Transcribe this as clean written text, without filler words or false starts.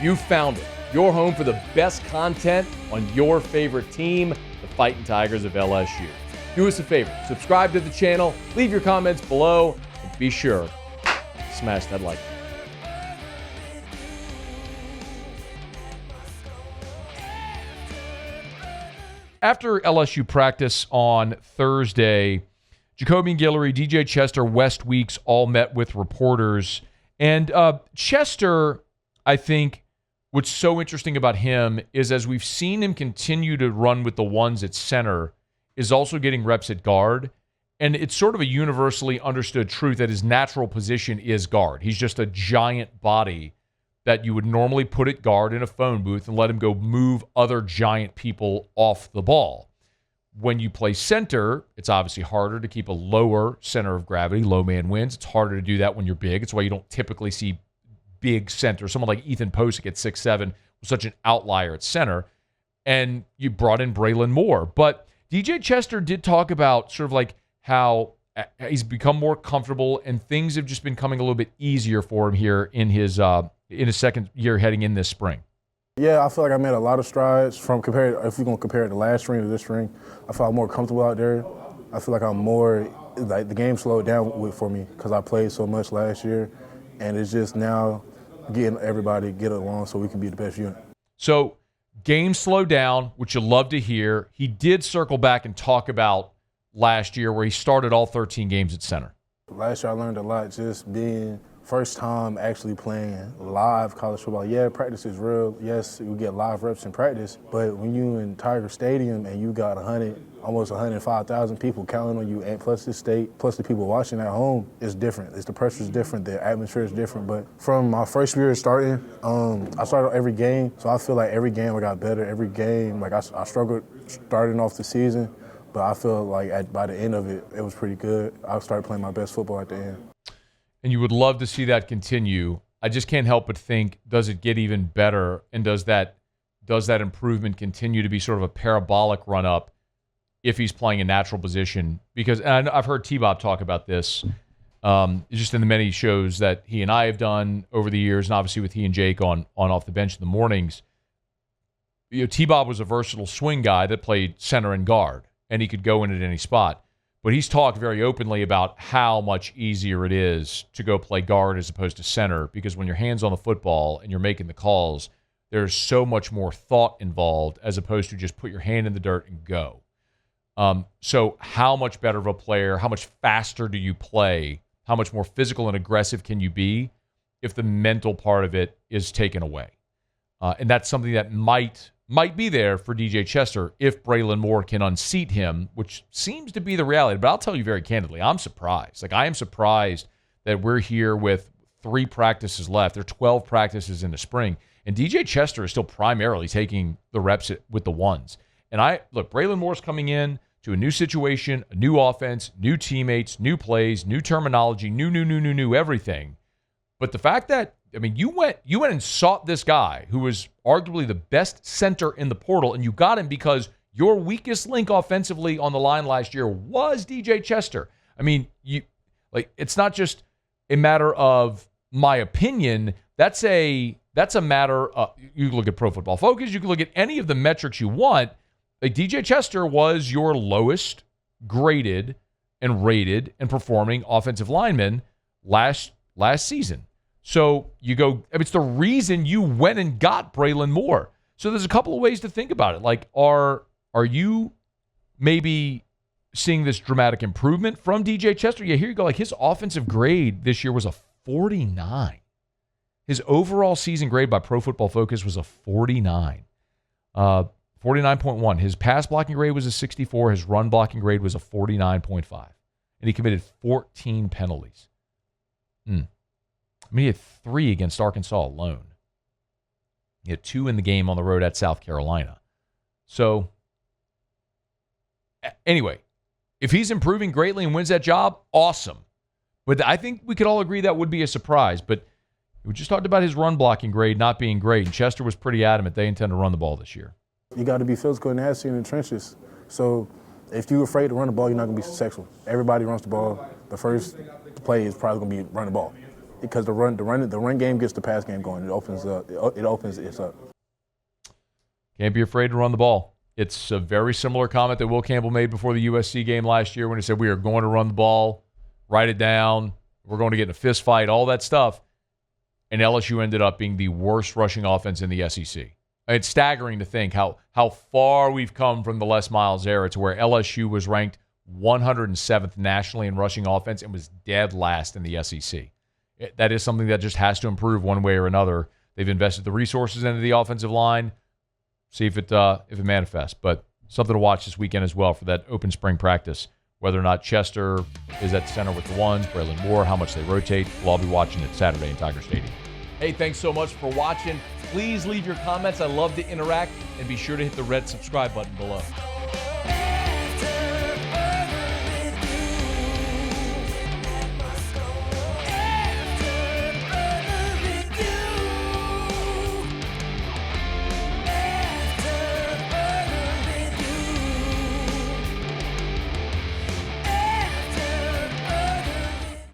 You found it. Your home for the best content on your favorite team, the Fighting Tigers of LSU. Do us a favor, subscribe to the channel, leave your comments below, and be sure to smash that like button. After LSU practice on Thursday, Jacobian Guillory, DJ Chester, West Weeks all met with reporters. And Chester, I think, what's so interesting about him is as we've seen him continue to run with the ones at center, is also getting reps at guard. And it's sort of a universally understood truth that his natural position is guard. He's just a giant body that you would normally put at guard in a phone booth and let him go move other giant people off the ball. When you play center, it's obviously harder to keep a lower center of gravity. Low man wins. It's harder to do that when you're big. It's why you don't typically see big center. Someone like Ethan Posick at 6'7" was such an outlier at center. And you brought in Braylon Moore. But DJ Chester did talk about sort of like how he's become more comfortable and things have just been coming a little bit easier for him here in his second year heading in this spring. Yeah, I feel like I made a lot of strides if we're going to compare it to last spring to this spring. I feel I'm more comfortable out there. I feel like I'm more, like the game slowed down for me because I played so much last year. And it's just now getting everybody get along so we can be the best unit. So game slowed down, which you love to hear. He did circle back and talk about last year where he started all 13 games at center. Last year I learned a lot just being first time actually playing live college football. Yeah, practice is real. Yes, you get live reps in practice, but when you in Tiger Stadium and you got almost 105,000 people counting on you, and plus the state, plus the people watching at home, it's different. The pressure is different. The atmosphere is different. But from my first year starting, I started every game, so I feel like every game I got better. Every game, like I struggled starting off the season, but I feel like by the end of it, it was pretty good. I started playing my best football at the end. And you would love to see that continue. I just can't help but think, does it get even better? And does that improvement continue to be sort of a parabolic run-up if he's playing a natural position? Because and I've heard T-Bob talk about this just in the many shows that he and I have done over the years, and obviously with he and Jake on Off the Bench in the mornings. You know, T-Bob was a versatile swing guy that played center and guard, and he could go in at any spot. But he's talked very openly about how much easier it is to go play guard as opposed to center, because when your hand's on the football and you're making the calls, there's so much more thought involved as opposed to just put your hand in the dirt and go. So how much better of a player, how much faster do you play, how much more physical and aggressive can you be if the mental part of it is taken away? And that's something that might be there for DJ Chester if Braylon Moore can unseat him, which seems to be the reality. But I'll tell you very candidly, I'm surprised. Like, I am surprised that we're here with 3 practices left. There are 12 practices in the spring, and DJ Chester is still primarily taking the reps with the ones. And Braylon Moore's coming in to a new situation, a new offense, new teammates, new plays, new terminology, new everything. But the fact that, I mean, you went and sought this guy who was arguably the best center in the portal, and you got him because your weakest link offensively on the line last year was DJ Chester. I mean, it's not just a matter of my opinion. That's a matter of, you can look at Pro Football Focus, you can look at any of the metrics you want. Like, DJ Chester was your lowest graded and rated and performing offensive lineman last season. So you go, it's the reason you went and got Braylon Moore. So there's a couple of ways to think about it. Like, are you maybe seeing this dramatic improvement from DJ Chester? Yeah, here you go. Like, his offensive grade this year was a 49. His overall season grade by Pro Football Focus was a 49. 49.1. His pass blocking grade was a 64. His run blocking grade was a 49.5. And he committed 14 penalties. I mean, he had 3 against Arkansas alone. He had 2 in the game on the road at South Carolina. So, anyway, if he's improving greatly and wins that job, awesome. But I think we could all agree that would be a surprise. But we just talked about his run blocking grade not being great, and Chester was pretty adamant they intend to run the ball this year. You got to be physical and nasty in the trenches. So if you're afraid to run the ball, you're not going to be successful. Everybody runs the ball. The first play is probably going to be run the ball. because the run game gets the pass game going. It opens it up. Can't be afraid to run the ball. It's a very similar comment that Will Campbell made before the USC game last year when he said, we are going to run the ball, write it down, we're going to get in a fist fight, all that stuff. And LSU ended up being the worst rushing offense in the SEC. It's staggering to think how far we've come from the Les Miles era to where LSU was ranked 107th nationally in rushing offense and was dead last in the SEC. That is something that just has to improve one way or another. They've invested the resources into the offensive line. See if it manifests. But something to watch this weekend as well for that open spring practice. Whether or not Chester is at the center with the ones, Braylon Moore, how much they rotate. We'll all be watching it Saturday in Tiger Stadium. Hey, thanks so much for watching. Please leave your comments. I love to interact. And be sure to hit the red subscribe button below.